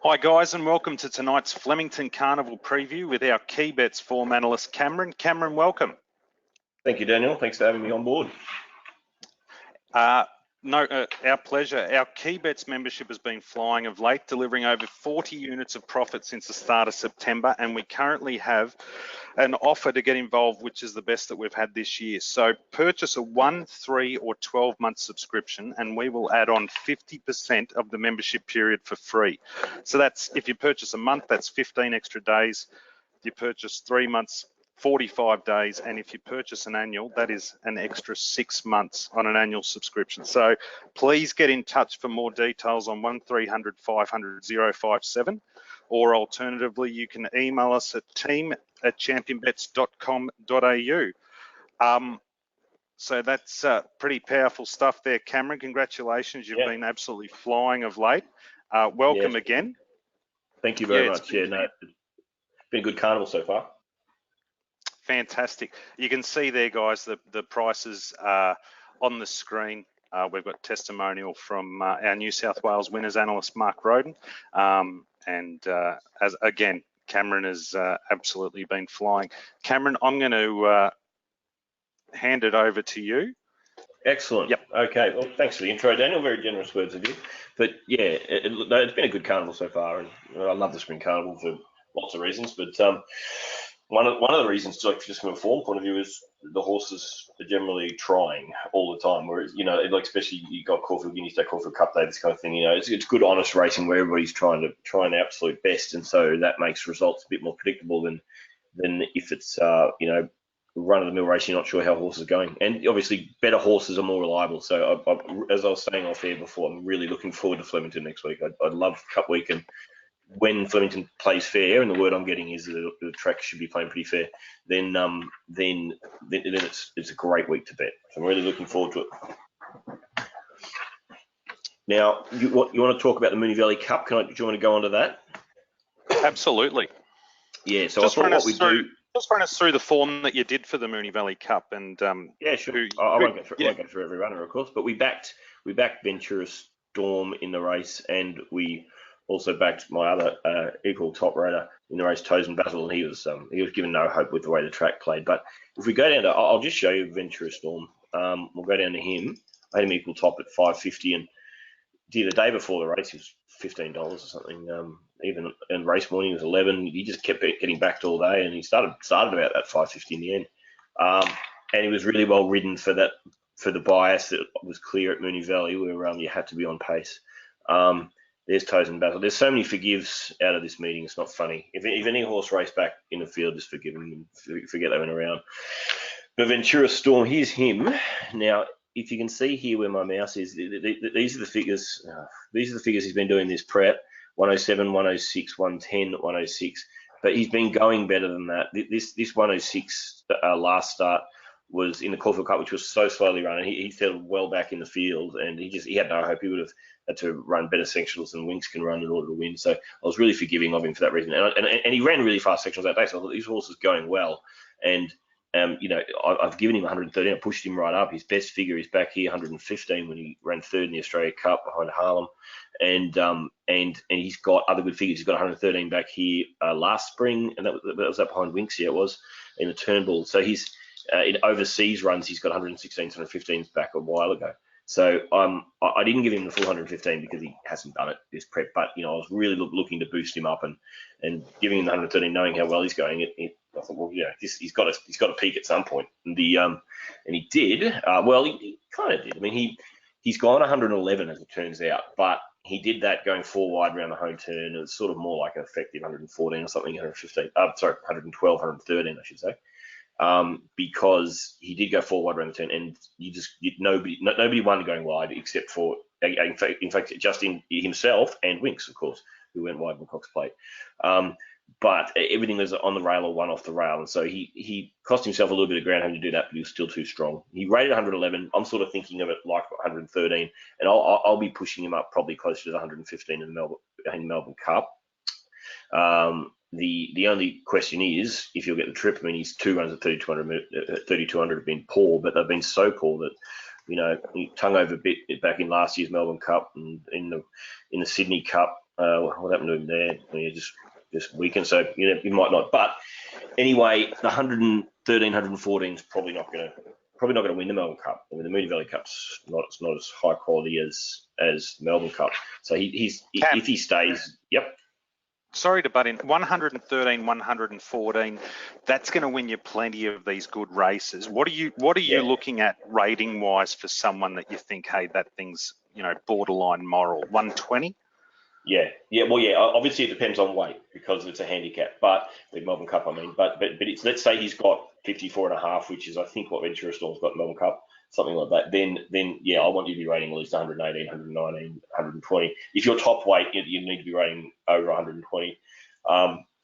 Hi guys, and welcome to tonight's Flemington Carnival preview with our key bets form analyst Cameron. Cameron, welcome. Thank you, Daniel. Thanks for having me on board. Our pleasure. Our key bets membership has been flying of late, delivering over 40 units of profit since the start of September, and we currently have an offer to get involved, which is the best that we've had this year. So purchase a 1, 3 or 12-month subscription and we will add on 50% of the membership period for free. So that's, if you purchase a month, that's 15 extra days. If you purchase 3 months, 45 days, and if you purchase an annual, that is an extra 6 months on an annual subscription. So please get in touch for more details on 1300 500 057, or alternatively you can email us at team@championbets.com.au. So that's pretty powerful stuff there, Cameron. Congratulations, you've been absolutely flying of late. Welcome again. Thank you very much. It's been a good carnival so far. Fantastic. You can see there, guys, the prices on the screen. We've got testimonial from our New South Wales winners analyst, Mark Roden. As again, Cameron has absolutely been flying. Cameron, I'm going to hand it over to you. Excellent. Yep. Okay. Well, thanks for the intro, Daniel. Very generous words of you. But yeah, it's been a good carnival so far, and I love the spring carnival for lots of reasons. But one of the reasons, just from a form point of view, is the horses are generally trying all the time. Whereas, like especially you got Caulfield Guinea State, Caulfield Cup Day, this kind of thing. It's good, honest racing where everybody's trying an absolute best, and so that makes results a bit more predictable than if it's run-of-the-mill racing. You're not sure how horses are going, and obviously better horses are more reliable. So as I was saying off air before, I'm really looking forward to Flemington next week. I love Cup Week, and when Flemington plays fair, and the word I'm getting is that the track should be playing pretty fair, then it's a great week to bet. So I'm really looking forward to it. Now, you want to talk about the Moonee Valley Cup? Do you want to go on to that? Absolutely. Yeah. So just I thought what we do. Just run us through the form that you did for the Moonee Valley Cup, and yeah, sure. I won't go through every runner, of course, but we backed Ventura Storm in the race, and we also backed my other equal top rider in the race, Tozen Battle, and he was given no hope with the way the track played. But if we go down to, I'll just show you Ventura Storm. We'll go down to him. I had him equal top at 550, and the day before the race he was $15 or something. Even in race morning he was 11. He just kept getting backed all day, and he started about that 550 in the end. And he was really well ridden for the bias that was clear at Moonee Valley, where you had to be on pace. There's Tozen Battle. There's so many forgives out of this meeting. It's not funny. If any horse race back in the field, just forgive them and forget they went around. But Ventura Storm, here's him. Now, if you can see here where my mouse is, these are the figures. These are the figures he's been doing this prep: 107, 106, 110, 106. But he's been going better than that. This 106 last start was in the Caulfield Cup, which was so slowly running. He settled well back in the field, and he had no hope. He would have had to run better sectionals than Winks can run in order to win. So I was really forgiving of him for that reason. And he ran really fast sectionals that day, so I thought these horses going well. And I've given him 113. I pushed him right up. His best figure is back here, 115, when he ran third in the Australia Cup behind Harlem. And he's got other good figures. He's got 113 back here last spring, and that was up behind Winks. Yeah, it was in the Turnbull. So he's in overseas runs, he's got 116, 115 back a while ago. So I didn't give him the full 115 because he hasn't done it this prep, but I was really looking to boost him up and giving him the 113, knowing how well he's going. I thought, well, he's got to peak at some point, and he did. Well, he kind of did. I mean, he's gone 111 as it turns out, but he did that going 4 wide around the home turn. It's sort of more like an effective 114 or something, 115. 112, 113, I should say. Because he did go 4 wide around the turn, and nobody won going wide except for, in fact, just in himself and Winks, of course, who went wide with Cox Plate. But everything was on the rail or one off the rail, and so he cost himself a little bit of ground having to do that, but he was still too strong. He rated 111. I'm sort of thinking of it like 113, and I'll be pushing him up probably closer to the 115 in the Melbourne Cup. The only question is if you'll get the trip. I mean, his 2 runs at 3,200 have been poor, but they've been so poor that he tongue over a bit back in last year's Melbourne Cup and in the Sydney Cup. what happened to him there? He just weakened, so you might not. But anyway, the 113, 114 is probably not going to win the Melbourne Cup. I mean, the Moonee Valley Cup's not as high quality as the Melbourne Cup. So if he stays, yep. Sorry to butt in. 113, 114. That's going to win you plenty of these good races. What are you looking at rating wise for someone that you think, hey, that thing's borderline moral? 120. Yeah. Well, yeah. Obviously, it depends on weight because it's a handicap. But the Melbourne Cup, I mean, but it's, let's say he's got 54.5, which is I think what Ventura Storm's got in Melbourne Cup, something like that. Then yeah, I want you to be rating at least 118, 119, 120. If you're top weight, you need to be rating over 120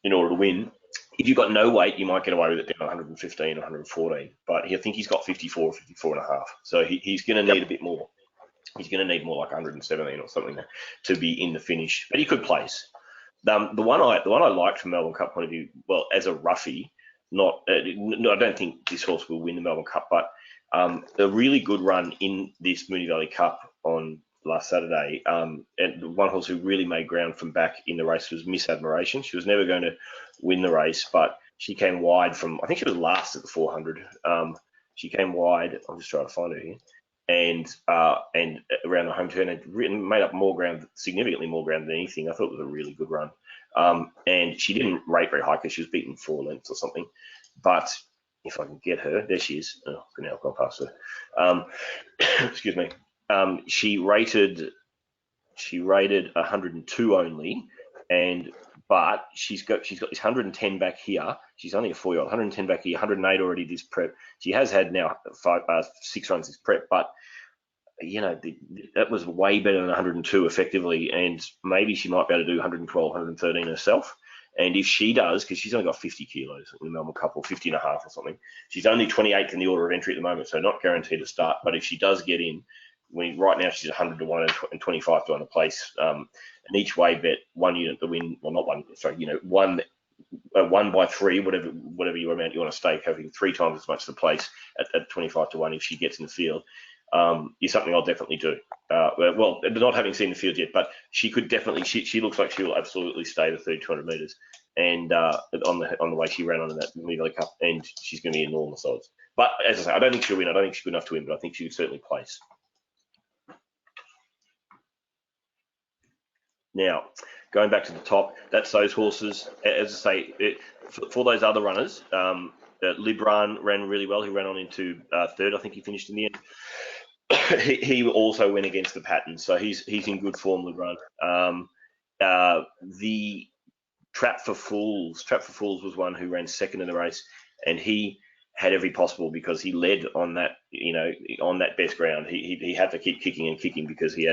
in order to win. If you've got no weight, you might get away with it down 115 or 114. But I think he's got 54, 54.5. So he's going to need a bit more. He's going to need more like 117 or something to be in the finish. But he could place. The one I liked from Melbourne Cup point of view, well, as a roughie, I don't think this horse will win the Melbourne Cup, but a really good run in this Moonee Valley Cup on last Saturday. And the one horse who really made ground from back in the race was Miss Admiration. She was never going to win the race, but she came wide from, I think she was last at the 400. She came wide. I'm just trying to find her here. And around the home turn and made up more ground, significantly more ground than anything. I thought it was a really good run. And she didn't rate very high because she was beaten 4 lengths or something. But if I can get her, there she is. Oh, now I've gone past her. Excuse me. She rated 102 only, but she's got this 110 back here. She's only a 4-year-old. 110 back here, 108 already this prep. She has had now 6 runs this prep, but that was way better than 102 effectively, and maybe she might be able to do 112, 113 herself. And if she does, because she's only got 50 kilos in the Melbourne Cup, or 50 and a half or something, she's only 28th in the order of entry at the moment, so not guaranteed to start. But if she does get in, right now she's 100 to 1 and 25 to 1 to place. And each way bet 1 unit to win, well, not one, sorry, 1 by 3, whatever your amount you want to stake, having 3 times as much to place at 25 to 1 if she gets in the field. Is something I'll definitely do. Well, not having seen the field yet, but she could definitely. She looks like she will absolutely stay the 200 metres, and on the way she ran on in that Moonee Valley Cup, and she's going to be enormous odds. But as I say, I don't think she'll win. I don't think she's good enough to win, but I think she would certainly place. Now, going back to the top, that's those horses. As I say, for those other runners, Libran ran really well. He ran on into 3rd. I think he finished in the end. He also went against the pattern, so he's in good form, Libran. The Trap for Fools was one who ran 2nd in the race, and he had every possible because he led on that, on that best ground. He had to keep kicking because he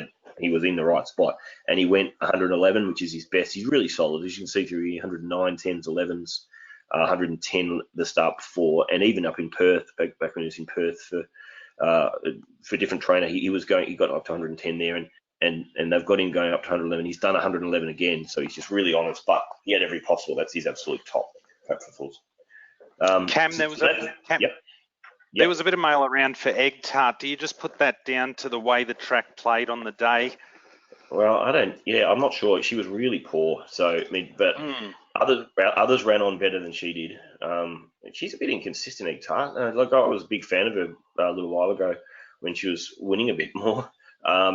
was in the right spot, and he went 111, which is his best. He's really solid, as you can see through here, 109, 10s, 11s, 110 the start before, and even up in Perth, back when he was in Perth for different trainer, he got up to 110 there, and they've got him going up to 111. He's done 111 again, so he's just really honest, but he had every possible. That's his absolute top. Trap for Fools. Cam, there was there was a bit of mail around for Egg Tart. Do you just put that down to the way the track played on the day? Well, I'm not sure. She was really poor. So, I mean, but others ran on better than she did. She's a bit inconsistent, Egg Tart. Like, I was a big fan of her a little while ago when she was winning a bit more.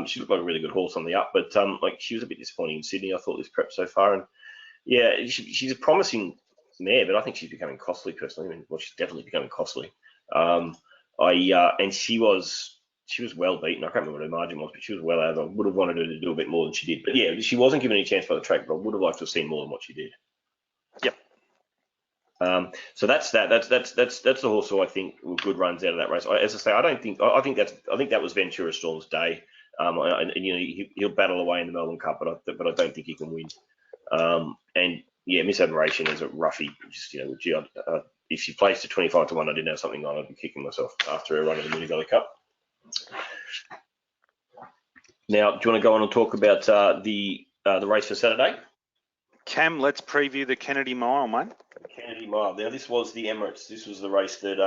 She looked like a really good horse on the up, but like, she was a bit disappointing in Sydney, I thought, this prep so far. And yeah, she's a promising mare, but I think she's becoming costly personally. I mean, well, she's definitely becoming costly. And she was well beaten. I can't remember what her margin was, but she was well out. I would have wanted her to do a bit more than she did. But yeah, she wasn't given any chance by the track, but I would have liked to have seen more than what she did. Yep. So that's that. That's the horse who I think were good runs out of that race. As I say, I think that was Ventura Storm's day. And he'll battle away in the Melbourne Cup, but I don't think he can win. And yeah, Miss Admiration is a roughie. Just if she placed to 25 to 1, I didn't have something on, I'd be kicking myself after a run of the Moonee Valley Cup. Now, do you want to go on and talk about the race for Saturday? Cam, let's preview the Kennedy Mile, mate. Kennedy Mile. Now, this was the Emirates. This was the race that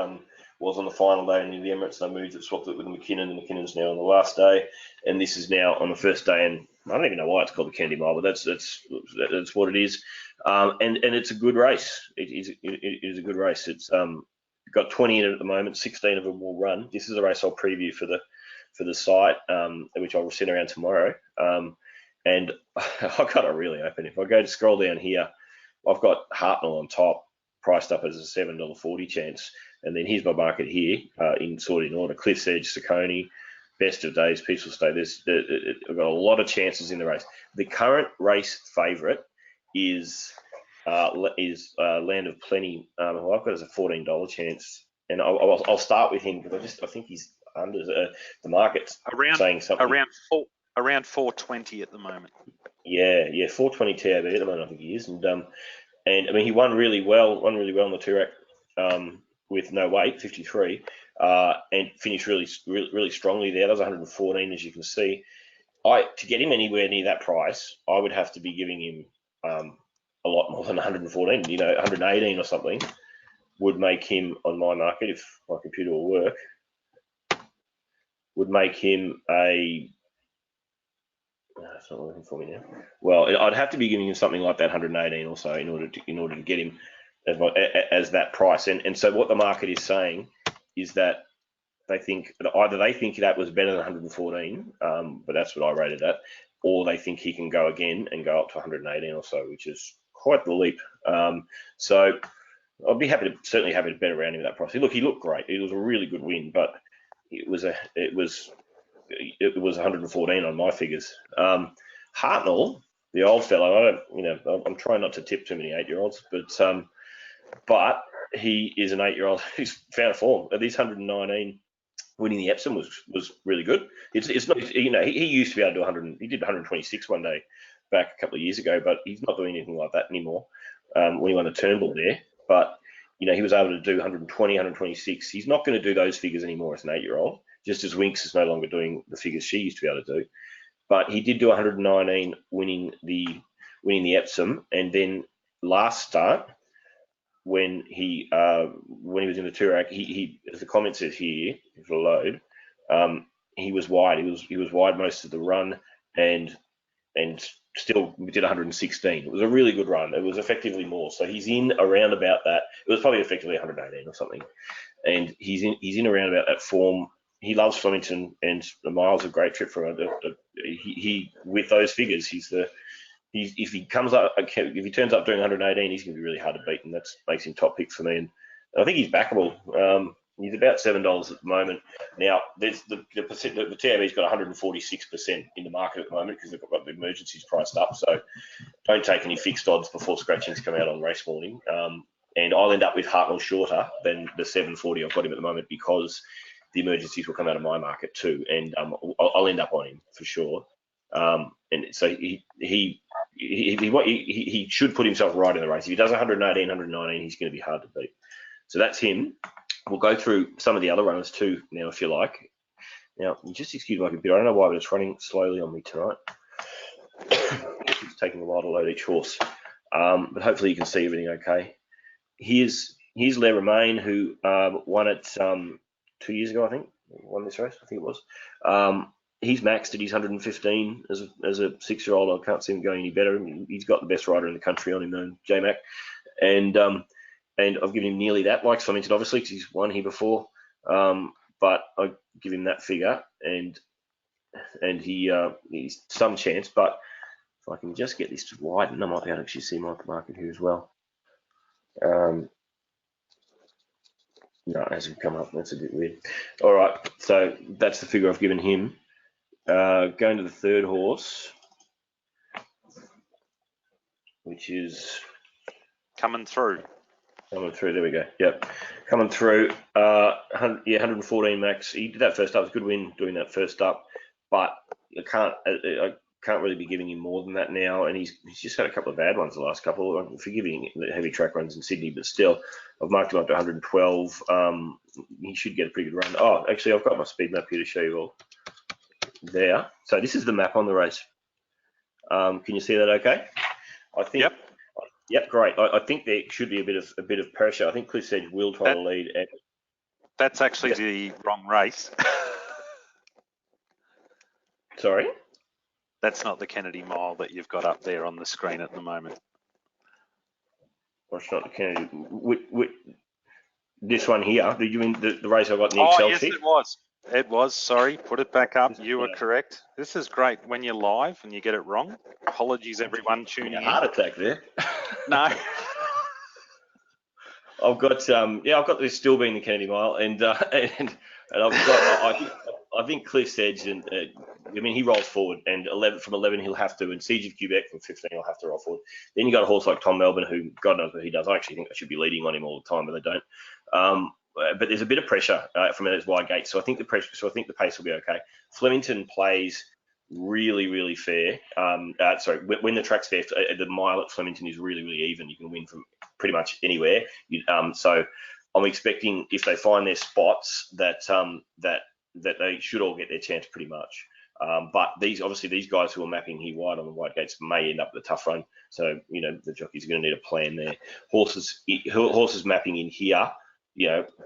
was on the final day, and the Emirates, they moved it, swapped it with the McKinnon, and McKinnon's now on the last day, and this is now on the first day. And I don't even know why it's called the Kennedy Mile, but that's what it is. And it's a good race. It is a good race. It's got 20 in it at the moment. 16 of them will run. This is a race I'll preview for the site, which I'll send around tomorrow. And I've got it really open. If I go to scroll down here, I've got Hartnell on top, priced up as a $7.40 chance. And then here's my market here, in order. Cliff's Edge, Saccone, Best of Days, Peaceful State. I've got a lot of chances in the race. The current race favourite is Land of Plenty, who I've got as a $14 chance. And I'll start with him because I think he's under the market's saying something. Around 420 at the moment. Yeah, 420 TAB at the moment, I think he is. And I mean, he won really well in the Toorak with no weight, 53, and finished really strongly there. That was 114, as you can see. To get him anywhere near that price, I would have to be giving him a lot more than 114. 118 or something would make him, on my market, if my computer will work, would make him a. It's not working for me now. Well, I'd have to be giving him something like that 118 or so in order to get him as that price. And so what the market is saying is that they think that was better than 114, but that's what I rated at, or they think he can go again and go up to 118 or so, which is quite the leap. So I'd be certainly happy to bet around him at that price. Look, he looked great. It was a really good win, but it was 114 on my figures. Hartnell, the old fellow, I'm trying not to tip too many 8-year-olds, but he is an 8-year-old who's found a form. At least 119 winning the Epsom was really good. It's not, he used to be able to do 100. He did 126 one day back a couple of years ago, but he's not doing anything like that anymore. When he won the Turnbull there, but he was able to do 120, 126. He's not going to do those figures anymore as an 8-year-old. Just as Winks is no longer doing the figures she used to be able to do, but he did do 119 winning the Epsom, and then last start when he was in the Toorak, he as the comment says here, if it'll load, he was wide. He was wide most of the run, and still did 116. It was a really good run. It was effectively more. So he's in around about that. It was probably effectively 118 or something, and he's in around about that form. He loves Flemington, and the mile's a great trip for him. He with those figures, if he turns up doing 118, he's going to be really hard to beat, and that makes him top pick for me. And I think he's backable. He's about $7 at the moment. Now, there's the TAB's got 146% in the market at the moment because they've got the emergencies priced up. So don't take any fixed odds before scratchings come out on race morning. And I'll end up with Hartnell shorter than the 740 I've got him at the moment because the emergencies will come out of my market too, and I'll end up on him for sure. And so he should put himself right in the race. If he does 118, 119, he's going to be hard to beat. So that's him. We'll go through some of the other runners too now, if you like. Now, just excuse my computer. I don't know why, but it's running slowly on me tonight. It's taking a while to load each horse, but hopefully you can see everything okay. Here's Le Romain, who won it 2 years ago, I think. Won this race, I think it was. He's maxed at his 115 as a 6-year-old. I can't see him going any better. He's got the best rider in the country on him, though, J-Mac. And I've given him nearly that, like Flemington, obviously, because he's won here before. But I give him that figure, and he's some chance. But if I can just get this to widen, I might be able to actually see my market here as well. No, it hasn't come up. That's a bit weird. All right, so that's the figure I've given him. Going to the third horse, which is coming through. There we go. Yep, coming through. 114 max. He did that first up. It was a good win doing that first up, but I can't really be giving him more than that now. And he's just had a couple of bad ones the last couple. I'm forgiving the heavy track runs in Sydney, but still, I've marked him up to 112. He should get a pretty good run. Oh, actually, I've got my speed map here to show you all. There. So this is the map on the race. Can you see that? Okay. I think. Yep. Yep, great. I think there should be a bit of pressure. I think Cliff's Edge will try to lead. That's actually the wrong race. Sorry? That's not the Kennedy Mile that you've got up there on the screen at the moment. Well, it's not the Kennedy. This one here. Did you mean the race I got in the Excel yes, sheet? it was. It was. Sorry, put it back up. You were correct. This is great when you're live and you get it wrong. Apologies, everyone tuning in. Heart attack there. No. I've got this still being the Kennedy Mile, and I've got I think Cliff's Edge, and he rolls forward, and from 11 he'll have to, and Siege of Quebec from 15 he'll have to roll forward. Then you got a horse like Tom Melbourne, who God knows what he does. I actually think I should be leading on him all the time, but they don't. But there's a bit of pressure from those wide gates, so I think the pace will be okay. Flemington plays really, really fair. When the track's fair, the mile at Flemington is really, really even. You can win from pretty much anywhere. So I'm expecting, if they find their spots, that they should all get their chance pretty much. But these guys who are mapping here wide on the wide gates may end up with a tough run. So the jockeys are going to need a plan there. Horses mapping in here,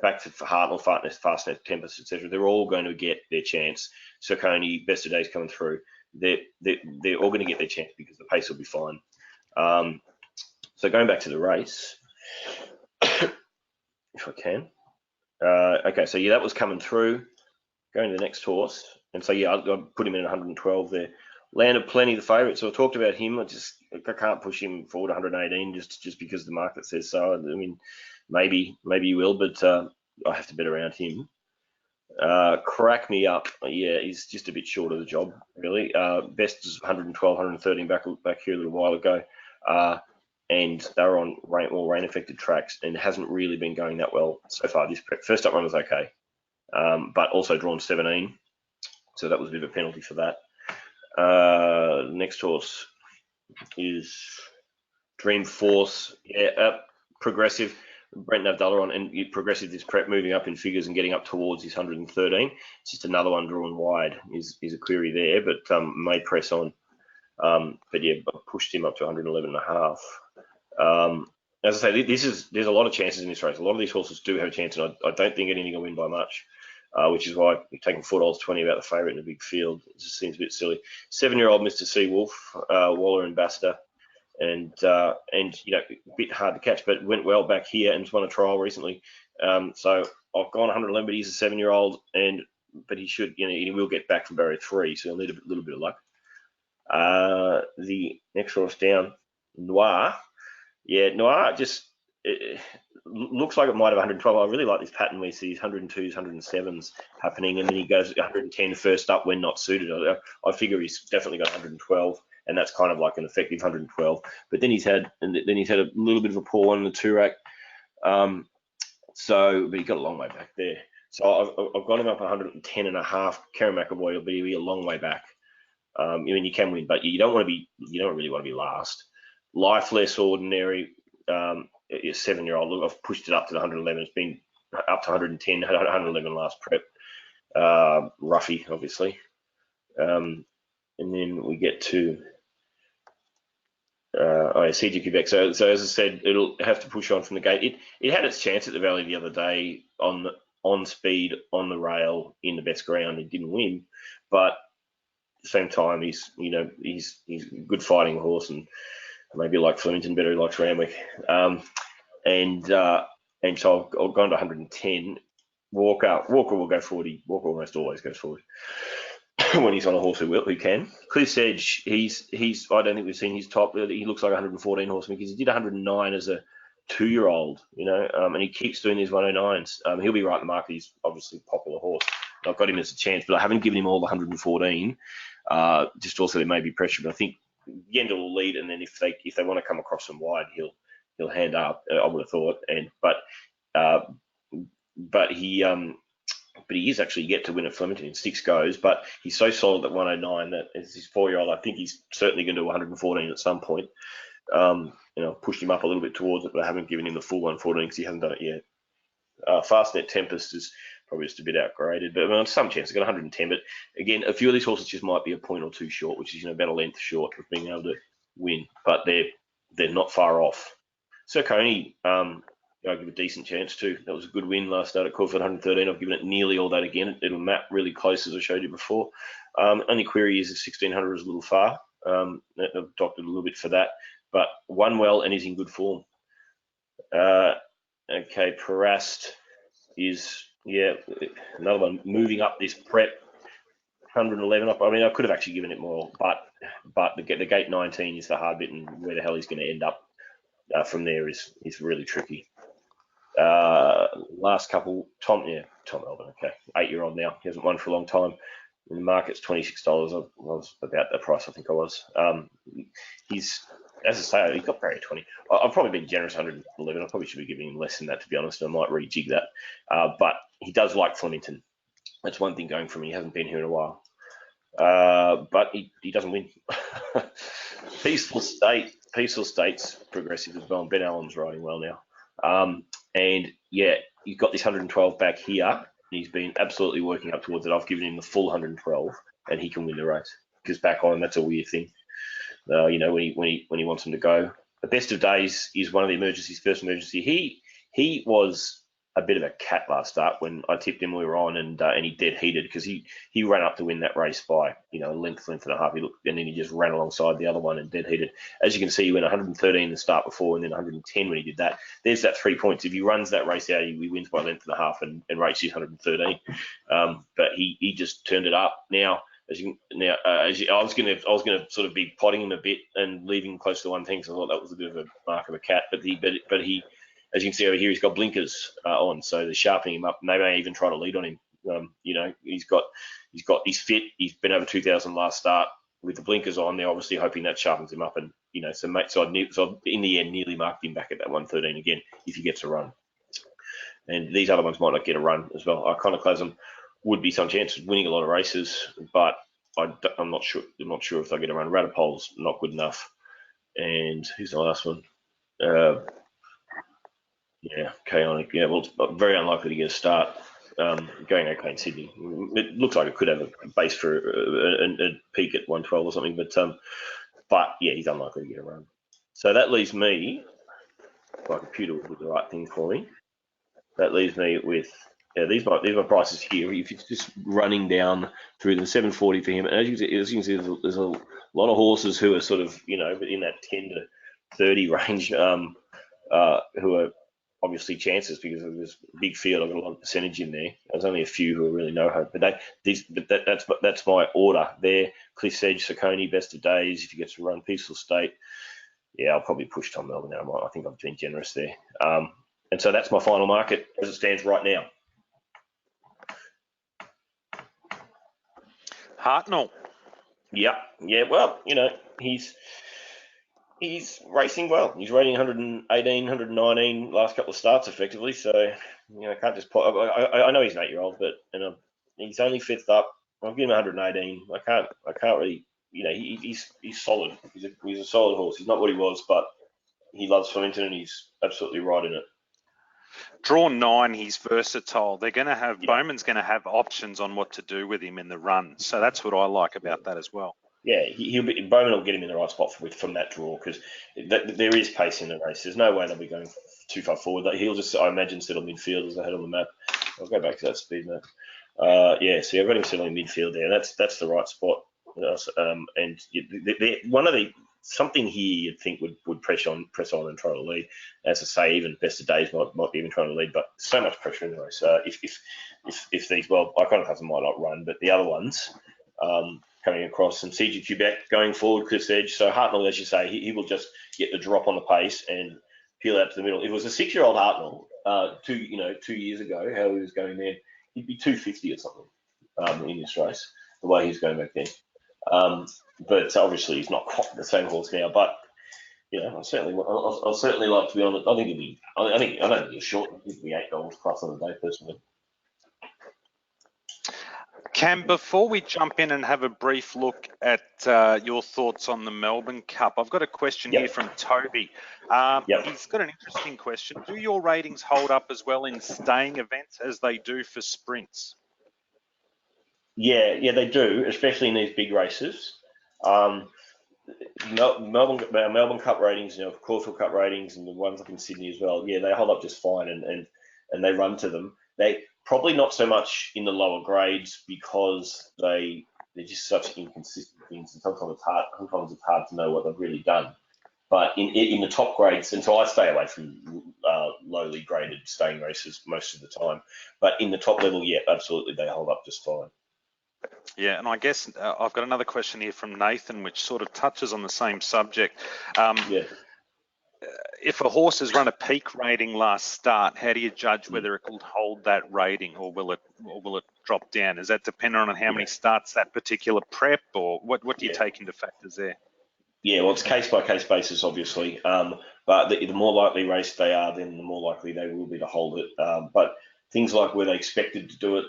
back to Hartnell, Fastness, Tempest, etc. They're all going to get their chance. Circoni, Best of Days coming through. They're all going to get their chance because the pace will be fine. So going back to the race, if I can. Okay, so that was coming through. Going to the next horse, and so I put him in 112 there. Landed Plenty, the favourite. So I talked about him. I can't push him forward 118 just because the market says so. I mean, maybe you will, but I have to bet around him. Crack Me Up. Yeah, he's just a bit short of the job, really. Best is 112, 113 back here a little while ago. And they were on rain-affected tracks and hasn't really been going that well so far. This first up run was okay, but also drawn 17. So that was a bit of a penalty for that. Next horse is Dream Force. Yeah, Progressive. Brent Abdullah on, and Progressive this prep moving up in figures and getting up towards his 113. It's just another one drawn wide is a query there, but may press on. But yeah, pushed him up to 111 and a half. As I say, there's a lot of chances in this race. A lot of these horses do have a chance, and I don't think anything will win by much, which is why I'm taking $4.20 about the favourite in a big field. It just seems a bit silly. 7-year-old Mr. Seawolf, Waller Ambassador, and a bit hard to catch, but went well back here and won a trial recently. So I've gone 111, but he's a 7-year-old, but he should, he will get back from barrier 3, so he'll need a little bit of luck. The next horse down, Noir. Yeah, Noir just looks like it might have 112. I really like this pattern where you see these 102s, 107s happening, and then he goes 110 first up when not suited. I figure he's definitely got 112, and that's kind of like an effective 112. But then he's had a little bit of a poor one in the two-rack. But he got a long way back there. So I've got him up 110 and a half. Karen McAvoy will be a long way back. You can win, but you don't really want to be last. Life Less Ordinary, a 7-year-old. Look, I've pushed it up to the 111. It's been up to 110, 111 last prep. Ruffy, obviously. And then we get to CG Quebec. So as I said, it'll have to push on from the gate. It had its chance at the Valley the other day on speed, on the rail, in the best ground. It didn't win, but at the same time, he's a good fighting horse, and maybe like Flemington better, he likes Randwick. And so I've gone to 110. Walker will go 40. Walker almost always goes forward when he's on a horse who can. Cliff's Edge, he's I don't think we've seen his top. He looks like 114 horse because he did 109 as a 2-year-old, and he keeps doing these 109s. He'll be right in the market. He's obviously a popular horse. I've got him as a chance, but I haven't given him all the 114. Just also there may be pressure, but I think Yendel will lead, and then if they want to come across him wide, he'll hand up. I would have thought, but he is actually yet to win at Flemington in 6 goes. But he's so solid at 109 that as his 4-year-old, I think he's certainly going to do 114 at some point. I've pushed him up a little bit towards it, but I haven't given him the full 114 because he hasn't done it yet. Fastnet Tempest is probably just a bit outgraded, but some chance. I've got 110, but again, a few of these horses just might be a point or two short, which is about a length short of being able to win, but they're not far off. Circoni, I give a decent chance to. That was a good win last start at Caulfield 113. I've given it nearly all that again. It'll map really close, as I showed you before. Only query is the 1600 is a little far. I've doctored a little bit for that, but won well and is in good form. Okay, Parast is, another one moving up this prep. 111 up. I mean, I could have actually given it more, but the gate 19 is the hard bit, and where the hell he's going to end up from there is really tricky. Last couple, Tom Melbourne, okay, 8-year-old now. He hasn't won for a long time. In the market's $26. I was about that price, I think I was. He's, as I say, he got very 20. I've probably been generous, 111. I probably should be giving him less than that, to be honest. I might rejig that. But he does like Flemington. That's one thing going for him. He hasn't been here in a while. But he doesn't win. Peaceful State's progressive as well. And Ben Allen's riding well now. And yeah, you've got this 112 back here. He's been absolutely working up towards it. I've given him the full 112, and he can win the race. Because back on, that's a weird thing. When he wants him to go. The best of days is one of the emergencies, first emergency. He was a bit of a cat last start when I tipped him. We were on, and he dead heated because he ran up to win that race by a length and a half. He looked, and then he just ran alongside the other one and dead heated. As you can see, he went 113 the start before, and then 110 when he did that. There's that 3 points. If he runs that race out, he wins by a length and a half and races 113. But he just turned it up. Now, I was gonna sort of be potting him a bit and leaving him close to 110 because I thought that was a bit of a mark of a cat. But he, as you can see over here, he's got blinkers on, so they're sharpening him up. And they may even try to lead on him. He's fit. He's been over 2,000 last start with the blinkers on. They're obviously hoping that sharpens him up, and so in the end, nearly marked him back at that 113 again if he gets a run. And these other ones might not get a run as well. Iconoclasm would be some chance of winning a lot of races, but I'm not sure. I'm not sure if they'll get a run. Radipol's not good enough. And who's the last one? Chaotic. Yeah, well, it's very unlikely to get a start. Going okay in Sydney. It looks like it could have a base for a peak at 112 or something, but yeah, he's unlikely to get a run. So that leaves me. My computer will do the right thing for me. That leaves me with these are my prices here. If it's just running down through them, 740 for him. And as you can see, there's a lot of horses who are sort of in that 10 to 30 range, who are obviously chances because of this big field. I've got a lot of percentage in there. There's only a few who really know how, but that's my order there. Cliff's Edge, Saucony, Best of Days. If he gets to run, Peaceful State. Yeah, I'll probably push Tom Melbourne now. I think I've been generous there. And so that's my final market as it stands right now. Hartnell. Yeah. Well, he's racing well. He's rating 118, 119 last couple of starts effectively. So, I can't just put. I know he's an 8-year-old, but he's only 5th up. I'll give him 118. I can't really. He's solid. He's a solid horse. He's not what he was, but he loves Flemington and he's absolutely right in it. Draw 9, he's versatile. They're going to have Bowman's going to have options on what to do with him in the run. So that's what I like about that as well. Yeah, Bowman will get him in the right spot from that draw because there is pace in the race. There's no way they'll be going too far forward. He'll just, I imagine, settle midfield as I had on the map. I'll go back to that speed map. So I've got him settling midfield there. That's the right spot. And something here you'd think would press on and try to lead. As I say, even Best of Days might be even trying to lead, but so much pressure in the race. If these, well, Iconoclasm might not run, but the other ones coming across, and CG Quebec going forward, Cliff's Edge. So Hartnell, as you say, he will just get the drop on the pace and peel out to the middle. If it was a 6-year-old Hartnell 2 years ago, how he was going there, he'd be 250 or something in this race, the way he's going back then. But obviously he's not quite the same horse now. But I'll certainly like to be on it. I think he'll be. I don't think he's short. He'll be $8 plus on the day personally. Cam, before we jump in and have a brief look at your thoughts on the Melbourne Cup, I've got a question here from Toby. He's got an interesting question. Do your ratings hold up as well in staying events as they do for sprints? Yeah, they do, especially in these big races. Melbourne Cup ratings, Caulfield Cup ratings, and the ones up in Sydney as well. Yeah, they hold up just fine, and they run to them. They probably not so much in the lower grades because they're just such inconsistent things, and sometimes it's hard to know what they've really done. But in the top grades, and so I stay away from lowly graded staying races most of the time. But in the top level, yeah, absolutely, they hold up just fine. Yeah, and I guess I've got another question here from Nathan, which sort of touches on the same subject. Yeah. If a horse has run a peak rating last start, how do you judge whether it will hold that rating, or will it drop down? Is that dependent on how many starts that particular prep, or what do you take into factors there? Yeah, well, it's case by case basis, obviously. But the more likely race they are, then the more likely they will be to hold it. But things like were they expected to do it,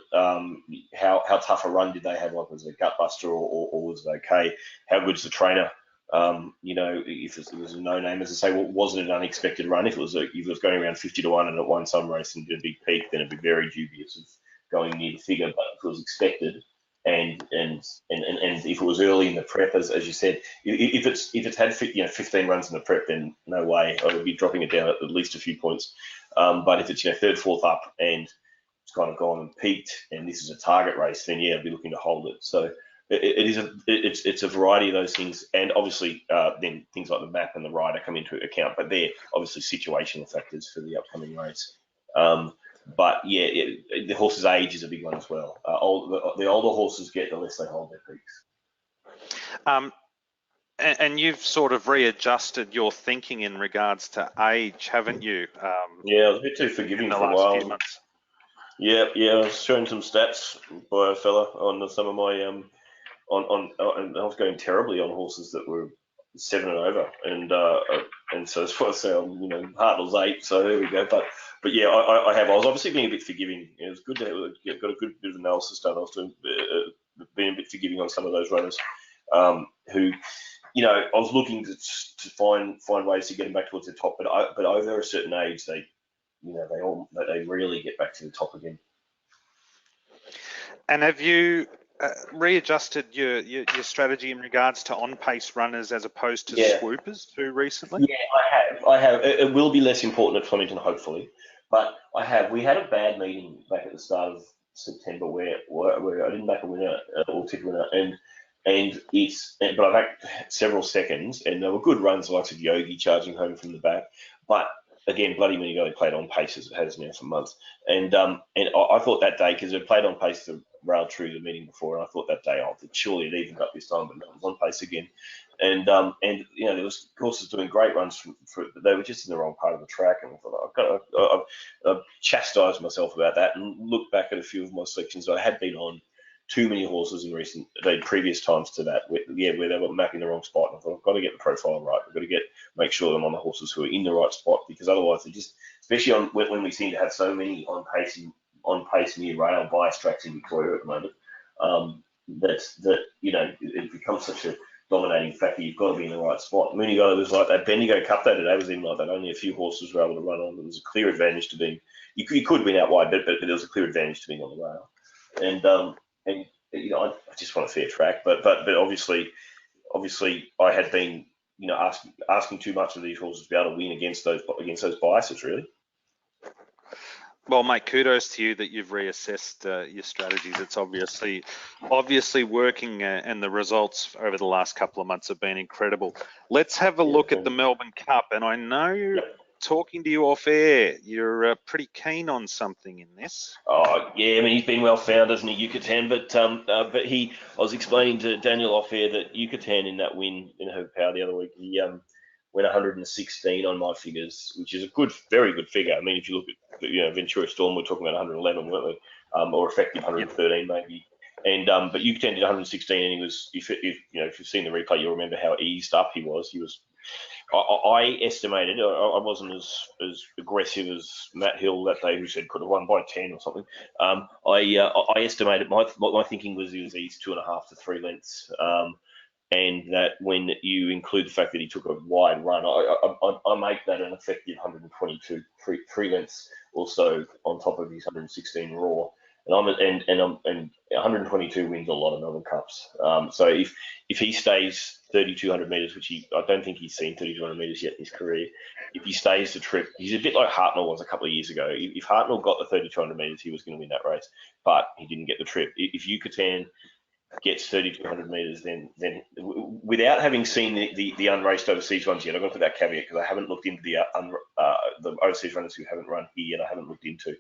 how tough a run did they have? Like, was it a gutbuster or was it okay? How good's the trainer? If it was a no name, as I say, well, was it an unexpected run? If it was going around 50 to 1 and it won some race and did a big peak, then it'd be very dubious of going near the figure. But if it was expected, and if it was early in the prep, as you said, if it's had 15 runs in the prep, then no way, I would be dropping it down at least a few points. But if it's third, fourth up and it's kind of gone and peaked, and this is a target race, then yeah, I'd be looking to hold it. So it's a variety of those things, and obviously then things like the map and the rider come into account, but they're obviously situational factors for the upcoming race. But yeah, the horse's age is a big one as well. The older horses get, the less they hold their peaks. And you've sort of readjusted your thinking in regards to age, haven't you? Yeah, I was a bit too forgiving for a while. Few months. Yeah, I was showing some stats by a fella on some of my and I was going terribly on horses that were 7 and over, and so that's why I say Hartnell's 8. So there we go. But yeah, I was obviously being a bit forgiving. It was good to have got a good bit of analysis done. I was doing being a bit forgiving on some of those runners who. I was looking to find ways to get them back towards the top, but over a certain age, they really get back to the top again. And have you readjusted your strategy in regards to on-pace runners as opposed to swoopers too recently? Yeah, I have. It will be less important at Flemington, hopefully, but I have. We had a bad meeting back at the start of September where I didn't back a winner or tick winner, but I've had several seconds, and there were good runs, like of Yogi charging home from the back. But again, bloody Minigo played on pace as it has now for months, and I thought that day, because it played on pace to rail through the meeting before, and I thought that day, surely it evened up this time, but no, it was on pace again, and there was horses doing great runs but they were just in the wrong part of the track, and I thought I've chastised myself about that, and looked back at a few of my selections. I had been on too many horses in previous times to that, where they were mapping the wrong spot. And I thought, I've got to get the profile right. I've got to make sure I'm on the horses who are in the right spot, because otherwise they just, especially when we seem to have so many on pace near rail bias tracks in Victoria at the moment, it becomes such a dominating factor. You've got to be in the right spot. Mooneygo was like that. Bendigo Cup Day today was even like that. Only a few horses were able to run on. There was a clear advantage to being. You could win out wide, but there was a clear advantage to being on the rail. And I just want a fair track, but obviously I had been asking too much of these horses to be able to win against those biases, really. Well, mate, kudos to you that you've reassessed your strategies. It's obviously working, and the results over the last couple of months have been incredible. Let's have a look at the Melbourne Cup, and I know. Talking to you off air, you're pretty keen on something in this. Oh yeah, I mean, he's been well found, hasn't he, Yucatan? But I was explaining to Daniel off air that Yucatan in that win in her power the other week, he went 116 on my figures, which is a very good figure. I mean, if you look at Ventura Storm, we're talking about 111, weren't we? Or effective 113 maybe. And but Yucatan did 116, and he was, if you've seen the replay, you'll remember how eased up he was. I estimated, I wasn't as aggressive as Matt Hill that day, who said could have won by 10 or something. I estimated, my thinking was he was eased 2.5 to 3 lengths, and that when you include the fact that he took a wide run, I make that an effective 122, 3 lengths or so on top of his 116 raw. and 122 wins a lot of Melbourne Cups. So if he stays 3,200 metres, which I don't think he's seen 3,200 metres yet in his career, if he stays the trip, he's a bit like Hartnell was a couple of years ago. If Hartnell got the 3,200 metres, he was going to win that race, but he didn't get the trip. If Yucatan gets 3,200 metres, then without having seen the unraced overseas runs yet, I've got to put that caveat because I haven't looked into the overseas runners who haven't run here yet. I haven't looked into,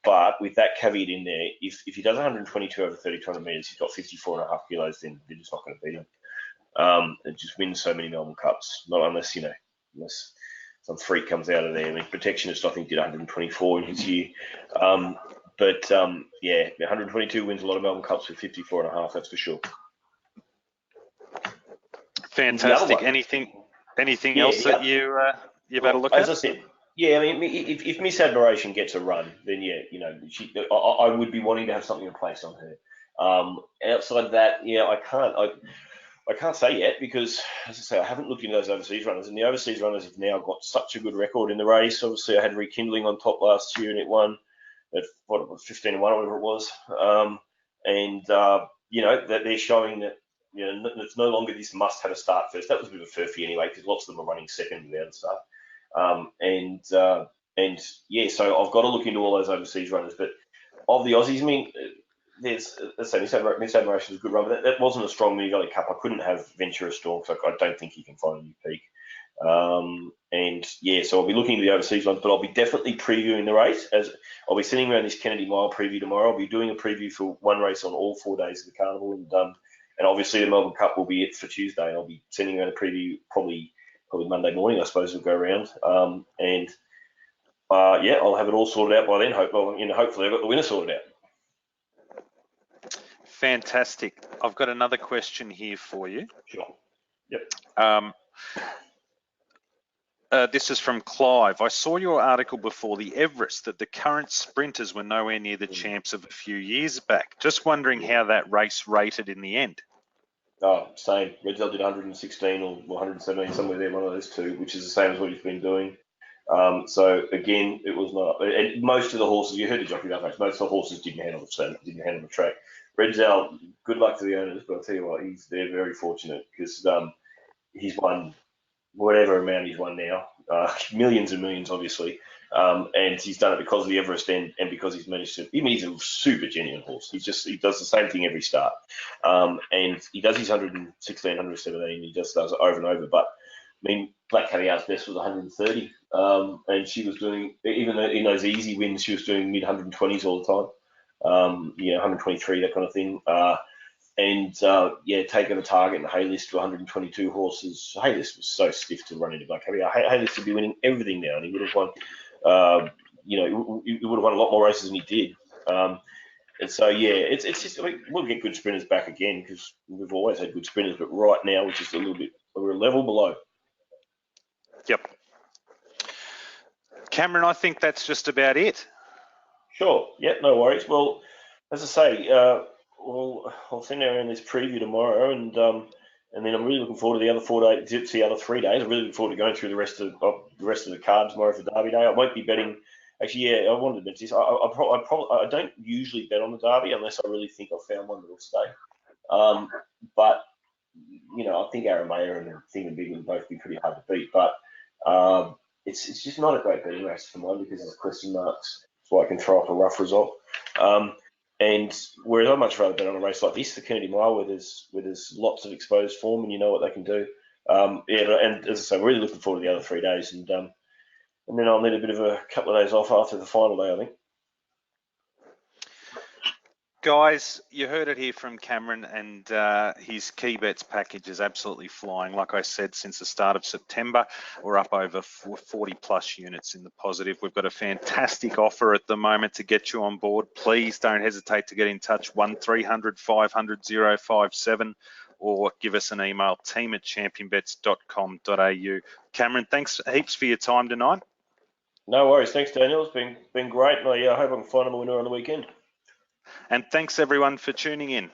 but with that caveat in there, if he does 122 over 3,200 metres, he's got 54.5 kilos. Then they're just not going to beat him. It just wins so many Melbourne Cups, not unless some freak comes out of there. I mean, Protectionist I think did 124 in his year. Yeah, 122 wins a lot of Melbourne Cups with 54.5, that's for sure. Fantastic. Anything else that you've had a look at? As I said, yeah, I mean, if Miss Admiration gets a run, then yeah, I would be wanting to have something in place on her. Outside of that, yeah, I can't say yet because, as I say, I haven't looked into those overseas runners, and the overseas runners have now got such a good record in the race. Obviously, I had Rekindling on top last year, and it won at 15-1 or whatever it was, that they're showing that it's no longer this must have a start first. That was a bit of a furphy anyway because lots of them are running second without a start. So I've got to look into all those overseas runners. But of the Aussies, I mean, there's Miss Admiration is a good run, but that wasn't a strong Moonee Valley Cup. I couldn't have Ventura Storm because I don't think he can find a new peak. So I'll be looking at the overseas ones, but I'll be definitely previewing the race. As I'll be sitting around this Kennedy Mile preview tomorrow. I'll be doing a preview for one race on all 4 days of the Carnival, and obviously the Melbourne Cup will be it for Tuesday. And I'll be sending around a preview probably Monday morning, I suppose, will go around. I'll have it all sorted out by then. Hopefully I've got the winner sorted out. Fantastic. I've got another question here for you. Sure. Yep. This is from Clive. I saw your article before the Everest that the current sprinters were nowhere near the champs of a few years back. Just wondering how that race rated in the end. Oh, same. Redzel did 116 or 117, somewhere there, one of those two, which is the same as what he's been doing. So again, it was not. And most of the horses, you heard the jockey that race. Most of the horses didn't handle the track. Redzel, good luck to the owners, but I'll tell you what, they're very fortunate because he's won whatever amount he's won now, millions and millions, obviously. And he's done it because of the Everest and because he's managed to. I mean, he's a super genuine horse. He does the same thing every start, and he does his 116, 117. He just does it over and over. But I mean, Black Caviar's best was 130, and she was doing, even though in those easy wins, she was doing mid 120s all the time. 123, that kind of thing. Taking the target and Haylist to 122 horses. Haylist was so stiff to run into Black Caviar. Haylist would be winning everything now, and he would have won. He would have won a lot more races than he did. It's just, I mean, we'll get good sprinters back again because we've always had good sprinters, but right now we're just we're a level below. Yep. Cameron, I think that's just about it. Sure. Yeah, no worries. Well, as I say, I'll send around this preview tomorrow, and then I'm really looking forward to the other 4 days, the other 3 days. I'm really looking forward to going through the rest of the card tomorrow for Derby Day. I won't be betting. Actually, yeah, I wanted to bet this. I don't usually bet on the Derby unless I really think I've found one that'll stay. But I think Aramea and Thing and Big will both be pretty hard to beat. But it's just not a great betting race for mine because there's question marks. So I can throw up a rough result. And whereas I'd much rather bet on a race like this, the Kennedy Mile, where there's lots of exposed form and you know what they can do. And as I say, I'm really looking forward to the other 3 days, and then I'll need a bit of a couple of days off after the final day, I think. Guys, you heard it here from Cameron, and his Key Bets package is absolutely flying. Like I said, since the start of September, we're up over 40 plus units in the positive. We've got a fantastic offer at the moment to get you on board. Please don't hesitate to get in touch, 1300 500 057, or give us an email, team@championbets.com.au. Cameron, thanks heaps for your time tonight. No worries. Thanks, Daniel. It's been great. I hope I can find a winner on the weekend. And thanks everyone for tuning in.